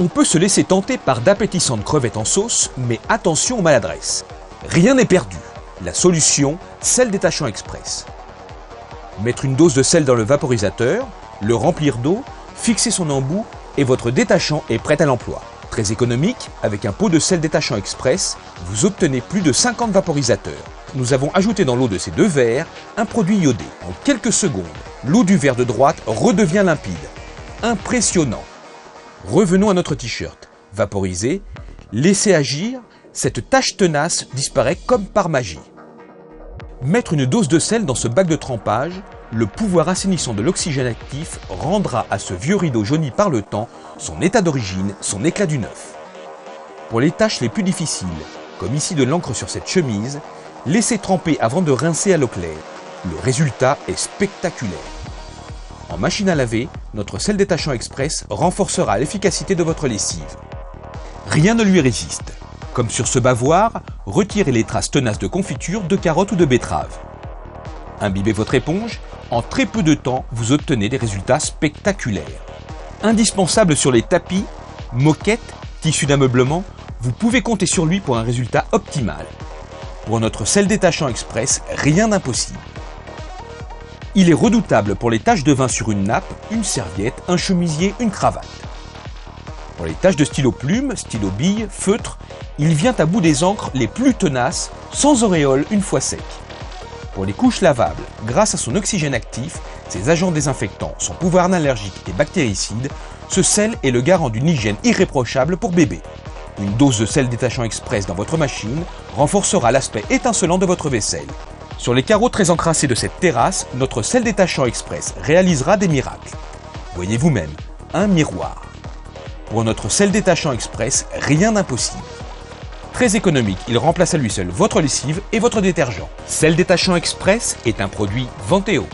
On peut se laisser tenter par d'appétissantes crevettes en sauce, mais attention aux maladresses. Rien n'est perdu. La solution, sel détachant express. Mettre une dose de sel dans le vaporisateur, le remplir d'eau, fixer son embout et votre détachant est prêt à l'emploi. Très économique, avec un pot de sel détachant express, vous obtenez plus de 50 vaporisateurs. Nous avons ajouté dans l'eau de ces 2 verres un produit iodé. En quelques secondes, l'eau du verre de droite redevient limpide. Impressionnant! Revenons à notre t-shirt. Vaporisé, laissez agir, cette tache tenace disparaît comme par magie. Mettre une dose de sel dans ce bac de trempage, le pouvoir assainissant de l'oxygène actif rendra à ce vieux rideau jauni par le temps son état d'origine, son éclat du neuf. Pour les tâches les plus difficiles, comme ici de l'encre sur cette chemise, laissez tremper avant de rincer à l'eau claire. Le résultat est spectaculaire. En machine à laver, notre sel détachant express renforcera l'efficacité de votre lessive. Rien ne lui résiste. Comme sur ce bavoir, retirez les traces tenaces de confiture, de carottes ou de betterave. Imbibez votre éponge, en très peu de temps, vous obtenez des résultats spectaculaires. Indispensable sur les tapis, moquettes, tissus d'ameublement, vous pouvez compter sur lui pour un résultat optimal. Pour notre sel détachant express, rien d'impossible. Il est redoutable pour les taches de vin sur une nappe, une serviette, un chemisier, une cravate. Pour les taches de stylo plume, stylo bille, feutre, il vient à bout des encres les plus tenaces, sans auréole une fois sec. Pour les couches lavables, grâce à son oxygène actif, ses agents désinfectants, son pouvoir analergique et bactéricide, ce sel est le garant d'une hygiène irréprochable pour bébé. Une dose de sel détachant express dans votre machine renforcera l'aspect étincelant de votre vaisselle. Sur les carreaux très encrassés de cette terrasse, notre sel détachant express réalisera des miracles. Voyez vous-même, un miroir. Pour notre sel détachant express, rien d'impossible. Très économique, il remplace à lui seul votre lessive et votre détergent. Sel détachant express est un produit Vanteo.